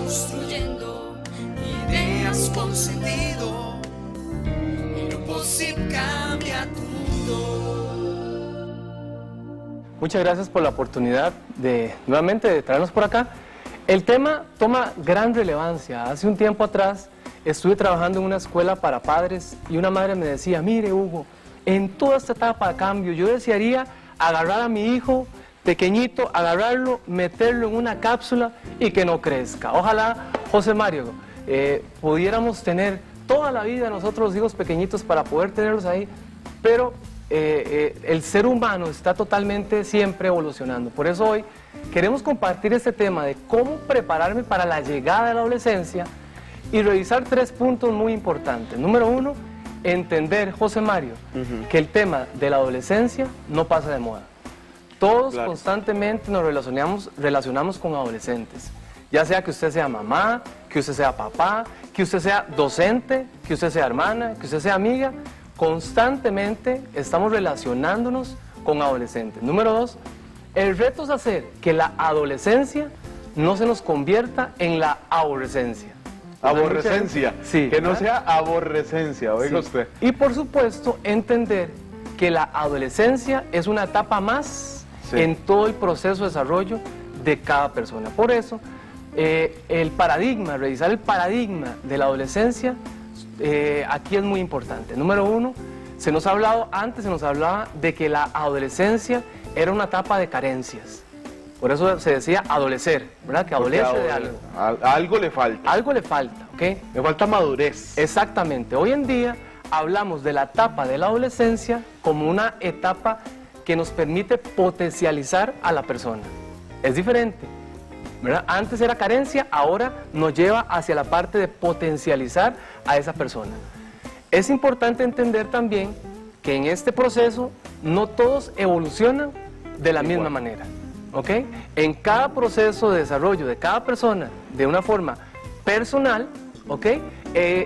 construyendo ideas con sentido. El Grupo SIP cambia tu mundo. Muchas gracias por la oportunidad de nuevamente de traernos por acá. El tema toma gran relevancia. Hace un tiempo atrás estuve trabajando en una escuela para padres y una madre me decía: mire, Hugo, en toda esta etapa de cambio yo desearía agarrar a mi hijo pequeñito, agarrarlo, meterlo en una cápsula y que no crezca. Ojalá, José Mario, pudiéramos tener toda la vida nosotros los hijos pequeñitos para poder tenerlos ahí, pero el ser humano está totalmente siempre evolucionando. Por eso hoy queremos compartir este tema de cómo prepararme para la llegada de la adolescencia y revisar 3 puntos muy importantes. Número 1, entender, José Mario, que el tema de la adolescencia no pasa de moda. Todos constantemente nos relacionamos con adolescentes, ya sea que usted sea mamá, que usted sea papá, que usted sea docente, que usted sea hermana, que usted sea amiga, constantemente estamos relacionándonos con adolescentes. Número 2, el reto es hacer que la adolescencia no se nos convierta en la aborrecencia. Aborrecencia, sí, que no sea aborrecencia, oiga usted. Y por supuesto, entender que la adolescencia es una etapa más en todo el proceso de desarrollo de cada persona. Por eso, el paradigma, revisar el paradigma de la adolescencia, aquí es muy importante. Número 1, se nos hablaba de que la adolescencia era una etapa de carencias. Por eso se decía adolecer, ¿verdad? Que adolece de algo. Algo le falta. Algo le falta, ¿ok? Le falta madurez. Exactamente. Hoy en día hablamos de la etapa de la adolescencia como una etapa que nos permite potencializar a la persona. Es diferente, ¿verdad? Antes era carencia, ahora nos lleva hacia la parte de potencializar a esa persona. Es importante entender también que en este proceso no todos evolucionan de la misma manera, ¿ok? En cada proceso de desarrollo de cada persona, de una forma personal, ¿ok?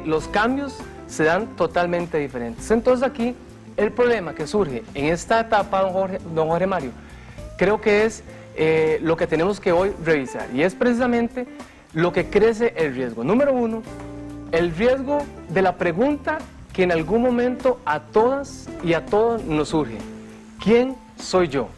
Los cambios se dan totalmente diferentes. Entonces aquí el problema que surge en esta etapa, don Jorge Mario, creo que es lo que tenemos que hoy revisar, y es precisamente lo que crece el riesgo. Número 1, el riesgo de la pregunta que en algún momento a todas y a todos nos surge: ¿quién soy yo?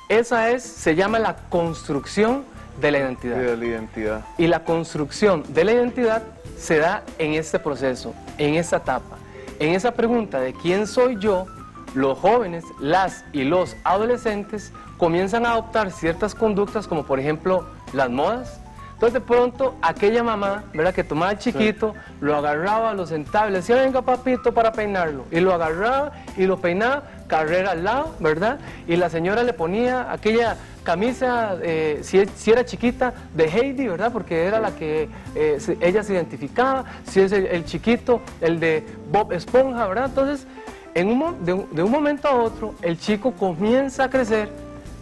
Esa se llama la construcción de la identidad. De la identidad. Y la construcción de la identidad se da en este proceso, en esta etapa. En esa pregunta de quién soy yo, los jóvenes, las y los adolescentes comienzan a adoptar ciertas conductas, como por ejemplo las modas. Entonces de pronto aquella mamá, ¿verdad?, que tomaba al chiquito, lo agarraba, lo sentaba y le decía: venga papito para peinarlo, y lo agarraba y lo peinaba, carrera al lado, ¿verdad? Y la señora le ponía aquella camisa, si era chiquita, de Heidi, ¿verdad?, porque era la que ella se identificaba. Si es el chiquito, el de Bob Esponja, ¿verdad? Entonces, de un momento a otro, el chico comienza a crecer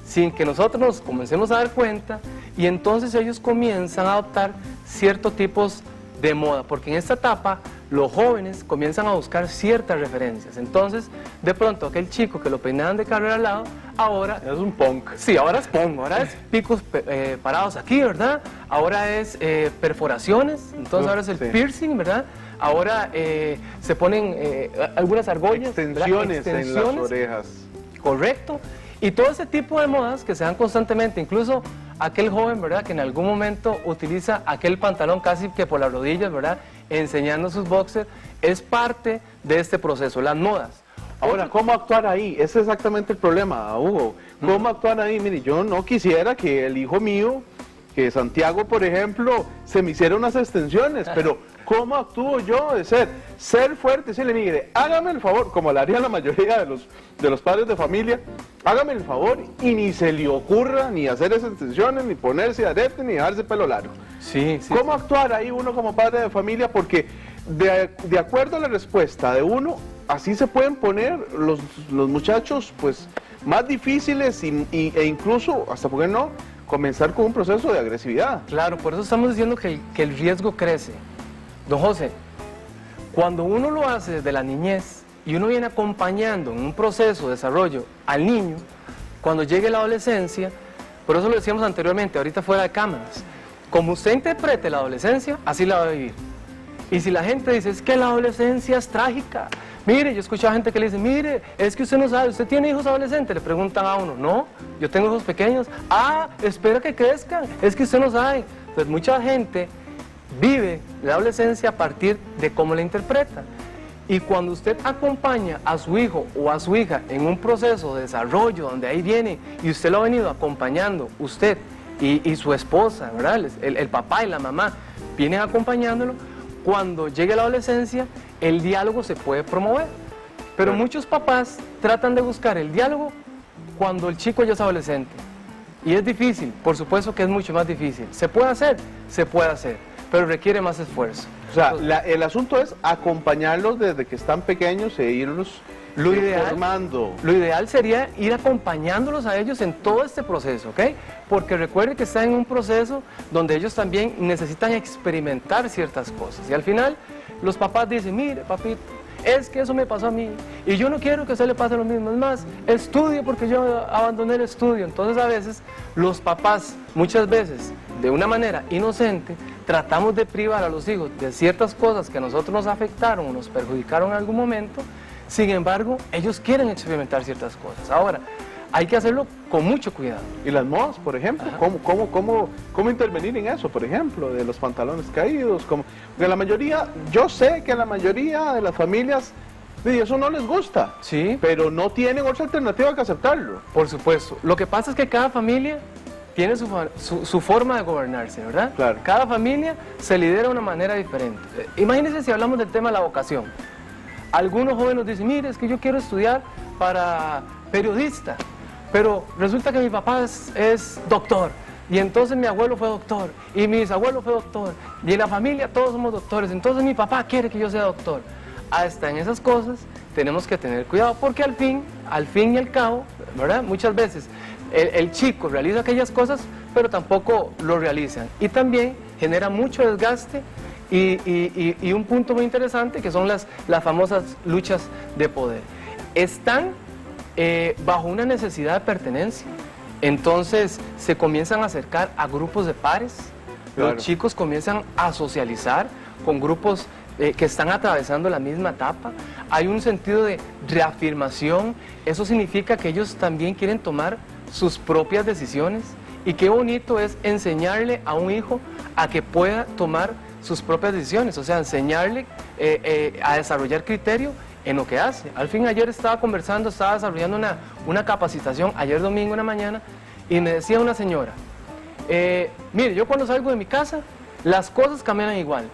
sin que nosotros nos comencemos a dar cuenta, y entonces ellos comienzan a adoptar ciertos tipos de moda, porque en esta etapa los jóvenes comienzan a buscar ciertas referencias. Entonces, de pronto, aquel chico que lo peinaban de carrera al lado, ahora es un punk. Sí, ahora es punk, ahora es picos parados aquí, ¿verdad? Ahora es perforaciones, entonces ahora es el piercing, ¿verdad? Ahora se ponen algunas argollas, extensiones en las orejas. Correcto. Y todo ese tipo de modas que se dan constantemente, incluso aquel joven, ¿verdad?, que en algún momento utiliza aquel pantalón casi que por las rodillas, ¿verdad?, enseñando sus boxers, es parte de este proceso, las modas. Ahora, ¿cómo actuar ahí? Ese es exactamente el problema, Hugo. ¿Cómo actuar ahí? Mire, yo no quisiera que el hijo mío, que Santiago, por ejemplo, se me hiciera unas extensiones, pero ¿cómo actúo yo de ser fuerte? Decirle: mire, hágame el favor, como lo haría la mayoría de los padres de familia, hágame el favor, y ni se le ocurra ni hacer esas extensiones, ni ponerse arete, ni dejarse pelo largo. Sí, sí. ¿Cómo actuar ahí uno como padre de familia? Porque de acuerdo a la respuesta de uno, así se pueden poner los muchachos pues más difíciles e incluso, hasta por qué no, comenzar con un proceso de agresividad. Claro, por eso estamos diciendo que el riesgo crece. Don José, cuando uno lo hace desde la niñez y uno viene acompañando en un proceso de desarrollo al niño, cuando llegue la adolescencia, por eso lo decíamos anteriormente, ahorita fuera de cámaras, como usted interprete la adolescencia, así la va a vivir. Y si la gente dice, es que la adolescencia es trágica, mire, yo he escuchado gente que le dice, mire, es que usted no sabe, ¿usted tiene hijos adolescentes? Le preguntan a uno, no, yo tengo hijos pequeños. Ah, espera que crezcan, es que usted no sabe. Entonces mucha gente vive la adolescencia a partir de cómo la interpreta. Y cuando usted acompaña a su hijo o a su hija en un proceso de desarrollo, donde ahí viene, y usted lo ha venido acompañando, usted y su esposa, ¿verdad? El papá y la mamá vienen acompañándolo, cuando llegue la adolescencia, el diálogo se puede promover. Pero muchos papás tratan de buscar el diálogo cuando el chico ya es adolescente. Y es difícil, por supuesto que es mucho más difícil. ¿Se puede hacer? Se puede hacer, pero requiere más esfuerzo. O sea, el asunto es acompañarlos desde que están pequeños e irlos formando. Lo ideal sería ir acompañándolos a ellos en todo este proceso, ¿ok? Porque recuerde que están en un proceso donde ellos también necesitan experimentar ciertas cosas. Y al final, los papás dicen, mire, papito, es que eso me pasó a mí y yo no quiero que a usted le pase lo mismo. Es más, estudie porque yo abandoné el estudio. Entonces a veces los papás, muchas veces, de una manera inocente, tratamos de privar a los hijos de ciertas cosas que a nosotros nos afectaron o nos perjudicaron en algún momento. Sin embargo, ellos quieren experimentar ciertas cosas. Ahora, hay que hacerlo con mucho cuidado. Y las modas, por ejemplo, ¿cómo intervenir en eso, por ejemplo, de los pantalones caídos? Porque la mayoría, yo sé que a la mayoría de las familias, eso no les gusta, Sí. pero no tienen otra alternativa que aceptarlo. Por supuesto. Lo que pasa es que cada familia tiene su forma de gobernarse, ¿verdad? Claro. Cada familia se lidera de una manera diferente. Imagínense si hablamos del tema de la vocación. Algunos jóvenes dicen, mire, es que yo quiero estudiar para periodista, pero resulta que mi papá es doctor, y entonces mi abuelo fue doctor, y mi bisabuelo fue doctor, y en la familia todos somos doctores, entonces mi papá quiere que yo sea doctor. Hasta en esas cosas tenemos que tener cuidado, porque al fin y al cabo, ¿verdad? Muchas veces el chico realiza aquellas cosas, pero tampoco lo realizan, y también genera mucho desgaste. Y un punto muy interesante que son las famosas luchas de poder. Están bajo una necesidad de pertenencia, entonces se comienzan a acercar a grupos de pares, Claro. Los chicos comienzan a socializar con grupos que están atravesando la misma etapa, hay un sentido de reafirmación, eso significa que ellos también quieren tomar sus propias decisiones, y qué bonito es enseñarle a un hijo a que pueda tomar sus propias decisiones, o sea, enseñarle a desarrollar criterio en lo que hace. Al fin, ayer estaba desarrollando una capacitación, ayer domingo en la mañana, y me decía una señora, mire, yo cuando salgo de mi casa, las cosas cambian igual.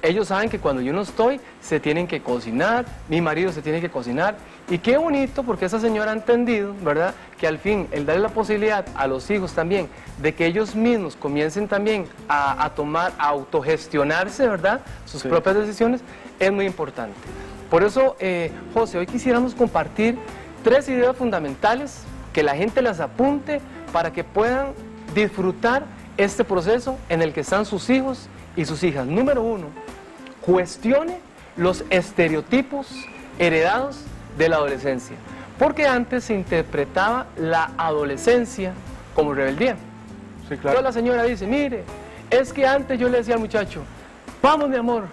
Ellos saben que cuando yo no estoy, se tienen que cocinar, mi marido se tiene que cocinar, y qué bonito porque esa señora ha entendido, ¿verdad?, que al fin el darle la posibilidad a los hijos también de que ellos mismos comiencen también a autogestionarse, ¿verdad?, sus Sí. propias decisiones, es muy importante. Por eso, José, hoy quisiéramos compartir 3 ideas fundamentales, que la gente las apunte para que puedan disfrutar este proceso en el que están sus hijos y sus hijas. Número 1, cuestione los estereotipos heredados de la adolescencia, porque antes se interpretaba la adolescencia como rebeldía. Sí, claro. Entonces la señora dice, mire, es que antes yo le decía al muchacho, vamos mi amor,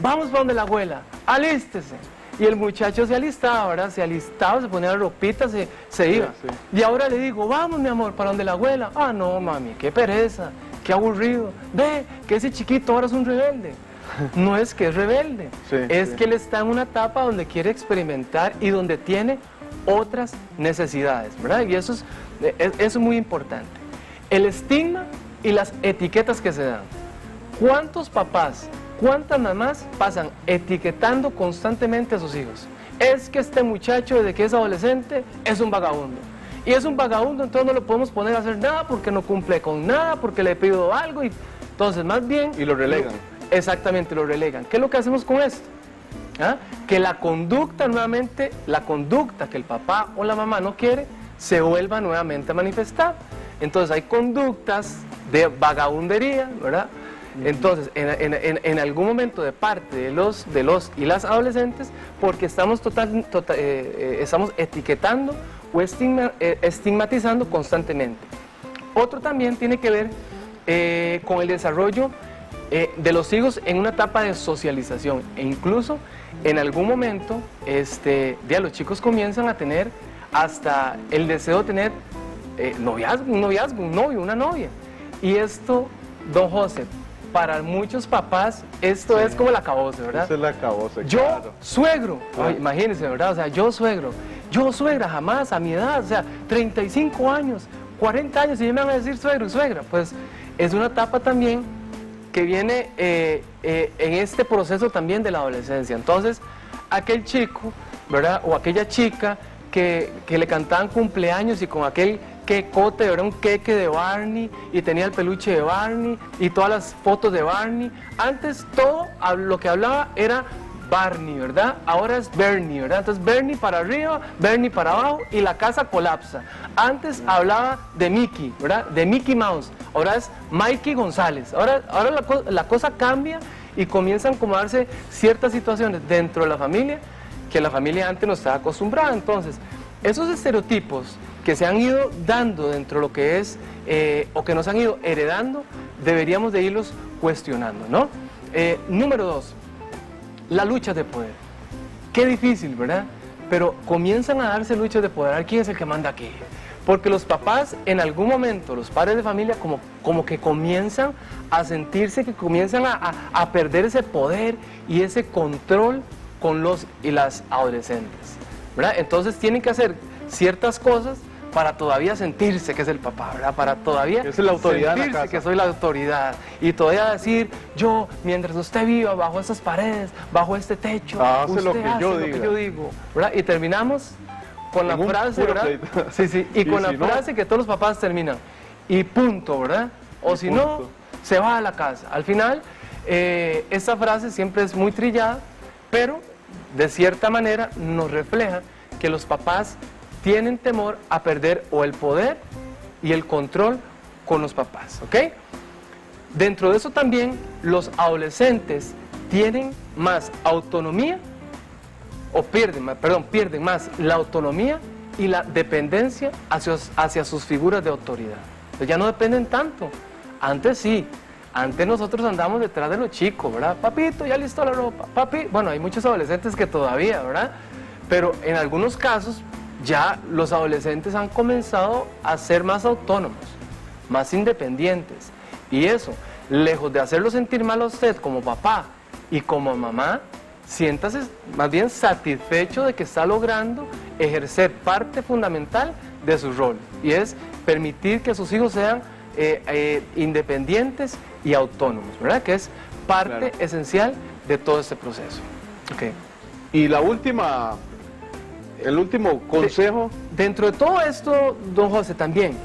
vamos para donde la abuela, alístese. Y el muchacho se alistaba, ¿verdad? Se alistaba, se ponía la ropita, se iba. sí. Y ahora le digo, vamos mi amor, para donde la abuela. Ah, no, mami, qué pereza, qué aburrido. Ve, que ese chiquito ahora es un rebelde. No es que es rebelde, Sí, es sí. que él está en una etapa donde quiere experimentar y donde tiene otras necesidades, ¿verdad? Y eso es muy importante. El estigma y las etiquetas que se dan. ¿Cuántos papás, cuántas mamás pasan etiquetando constantemente a sus hijos? Es que este muchacho desde que es adolescente es un vagabundo. Y es un vagabundo, entonces no lo podemos poner a hacer nada porque no cumple con nada, porque le pido algo. Entonces, más bien... Y lo relegan. Exactamente, lo relegan. ¿Qué es lo que hacemos con esto? ¿Ah? Que la conducta nuevamente, la conducta que el papá o la mamá no quiere, se vuelva nuevamente a manifestar. Entonces hay conductas de vagabundería, ¿verdad? Entonces, en algún momento de parte de los y las adolescentes, porque estamos estamos etiquetando o estigmatizando constantemente. Otro también tiene que ver con el desarrollo de los hijos en una etapa de socialización, e incluso en algún momento ya los chicos comienzan a tener hasta el deseo de tener un novio, una novia. Y esto, don José, para muchos papás, esto es como el acabose, ¿verdad? Eso es el acabose, Yo, claro. suegro, imagínense, ¿verdad? O sea, yo suegra, jamás, a mi edad, o sea, 35 años, 40 años, y ya me van a decir suegro y suegra. Pues es una etapa también que viene en este proceso también de la adolescencia. Entonces, aquel chico, ¿verdad? O aquella chica que le cantaban cumpleaños y con aquel quecote, era un queque de Barney y tenía el peluche de Barney y todas las fotos de Barney. Antes todo lo que hablaba era Barney, ¿verdad? Ahora es Bernie, ¿verdad? Entonces Bernie para arriba, Bernie para abajo y la casa colapsa. Antes hablaba de Mickey, ¿verdad? De Mickey Mouse. Ahora es Mikey González. Ahora la cosa cambia y comienzan como a darse ciertas situaciones dentro de la familia que la familia antes no estaba acostumbrada. Entonces, esos estereotipos que se han ido dando dentro de lo que es, o que nos han ido heredando, deberíamos de irlos cuestionando, ¿no? Número 2, las luchas de poder. Qué difícil, ¿verdad? Pero comienzan a darse luchas de poder. A ver, ¿quién es el que manda aquí? Porque los papás, en algún momento, los padres de familia, como que comienzan a sentirse, que comienzan a perder ese poder y ese control con los y las adolescentes, ¿verdad? Entonces tienen que hacer ciertas cosas para todavía sentirse que es el papá, ¿verdad? Para todavía es la autoridad sentirse en la casa, que soy la autoridad y todavía decir, yo, mientras usted viva bajo esas paredes, bajo este techo, hace usted lo que hace yo lo que diga. yo digo, ¿verdad? Y terminamos con la En un frase, puro ¿verdad? pleito. Sí, y con la si no, frase que todos los papás terminan, y punto, ¿verdad? O Y si no, punto. se va a la casa. Al final, esta frase siempre es muy trillada, pero de cierta manera nos refleja que los papás tienen temor a perder o el poder y el control con los papás, ¿ok? Dentro de eso también los adolescentes tienen más autonomía, o pierden más la autonomía y la dependencia hacia sus figuras de autoridad. Entonces ya no dependen tanto. Antes sí, antes nosotros andamos detrás de los chicos, ¿verdad? Papito, ya listo la ropa, papi. Bueno, hay muchos adolescentes que todavía, ¿verdad? Pero en algunos casos ya los adolescentes han comenzado a ser más autónomos, más independientes. Y eso, lejos de hacerlo sentir mal a usted como papá y como mamá, siéntase más bien satisfecho de que está logrando ejercer parte fundamental de su rol. Y es permitir que sus hijos sean independientes y autónomos, ¿verdad? Que es parte esencial de todo este proceso. Okay. Y el último consejo. Dentro de todo esto, don José, también,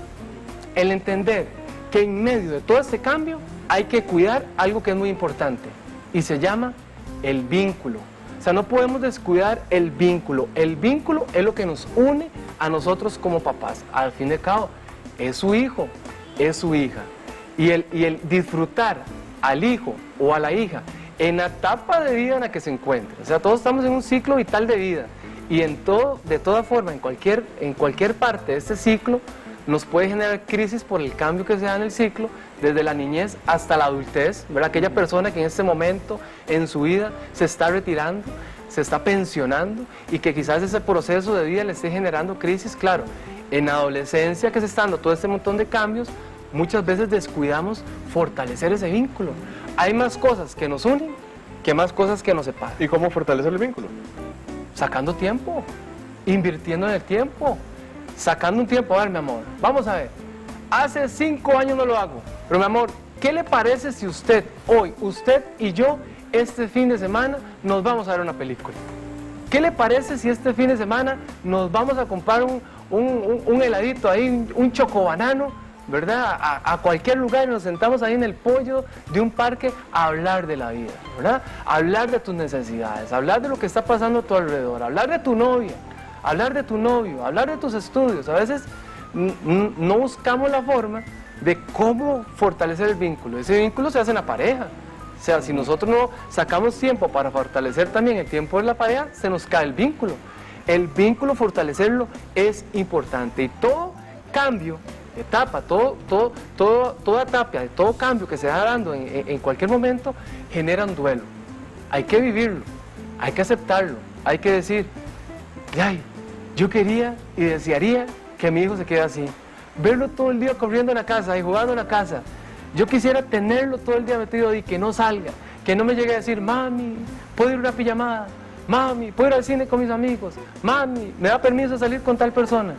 el entender que en medio de todo este cambio hay que cuidar algo que es muy importante y se llama el vínculo. O sea, no podemos descuidar el vínculo. El vínculo es lo que nos une a nosotros como papás. Al fin y al cabo, es su hijo, es su hija. Y el disfrutar al hijo o a la hija en la etapa de vida en la que se encuentra. O sea, todos estamos en un ciclo vital de vida. Y de toda forma, en cualquier parte de este ciclo, nos puede generar crisis por el cambio que se da en el ciclo, desde la niñez hasta la adultez, ¿verdad? Aquella persona que en este momento en su vida se está retirando, se está pensionando y que quizás ese proceso de vida le esté generando crisis. Claro, en la adolescencia que se está dando todo este montón de cambios, muchas veces descuidamos fortalecer ese vínculo. Hay más cosas que nos unen que más cosas que nos separan. ¿Y cómo fortalecer el vínculo? Sacando tiempo, invirtiendo en el tiempo, sacando un tiempo. A ver, mi amor, vamos a ver, hace 5 años no lo hago, pero mi amor, ¿qué le parece si usted y yo, este fin de semana nos vamos a ver una película? ¿Qué le parece si este fin de semana nos vamos a comprar un heladito ahí, un chocobanano, ¿verdad? A cualquier lugar y nos sentamos ahí en el pollo de un parque a hablar de la vida, ¿verdad? A hablar de tus necesidades, a hablar de lo que está pasando a tu alrededor, a hablar de tu novia, a hablar de tu novio, a hablar de tus estudios. A veces no buscamos la forma de cómo fortalecer el vínculo. Ese vínculo se hace en la pareja. O sea, si nosotros no sacamos tiempo para fortalecer también el tiempo de la pareja, se nos cae el vínculo. El vínculo, fortalecerlo es importante. Y todo cambio etapa, toda etapa, todo cambio que se va dando en cualquier momento, genera un duelo. Hay que vivirlo, hay que aceptarlo, hay que decir, ay, yo quería y desearía que mi hijo se quede así. Verlo todo el día corriendo en la casa y jugando en la casa. Yo quisiera tenerlo todo el día metido y que no salga, que no me llegue a decir, mami, ¿puedo ir a una pijamada? Mami, ¿puedo ir al cine con mis amigos? Mami, ¿me da permiso de salir con tal persona?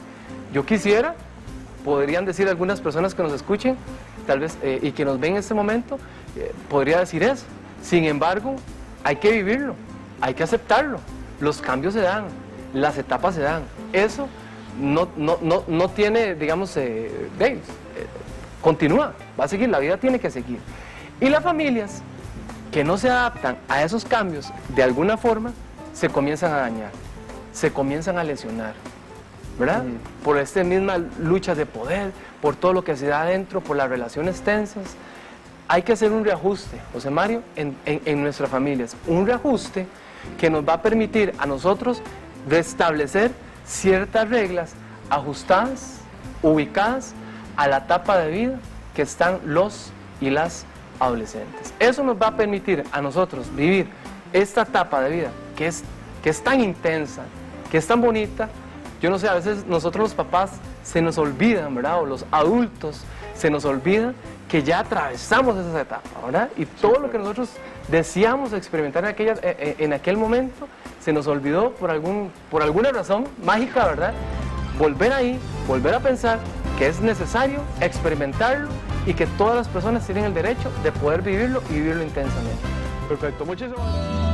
Yo quisiera, podrían decir algunas personas que nos escuchen, tal vez, y que nos ven en este momento, podría decir eso. Sin embargo, hay que vivirlo, hay que aceptarlo. Los cambios se dan, las etapas se dan. Eso no tiene, digamos, continúa, va a seguir, la vida tiene que seguir. Y las familias que no se adaptan a esos cambios de alguna forma, se comienzan a dañar, se comienzan a lesionar, ¿verdad? Por esta misma lucha de poder, por todo lo que se da adentro, por las relaciones tensas. Hay que hacer un reajuste, José Mario, en nuestras familias. Un reajuste que nos va a permitir a nosotros restablecer ciertas reglas ajustadas, ubicadas a la etapa de vida que están los y las adolescentes. Eso nos va a permitir a nosotros vivir esta etapa de vida que es tan intensa, que es tan bonita. Yo no sé, a veces nosotros los papás se nos olvidan, ¿verdad? O los adultos se nos olvidan que ya atravesamos esa etapa, ¿verdad? Y todo lo que nosotros deseamos experimentar en aquel momento se nos olvidó por alguna razón mágica, ¿verdad? Volver ahí, volver a pensar que es necesario experimentarlo y que todas las personas tienen el derecho de poder vivirlo y vivirlo intensamente. Perfecto, muchísimas gracias.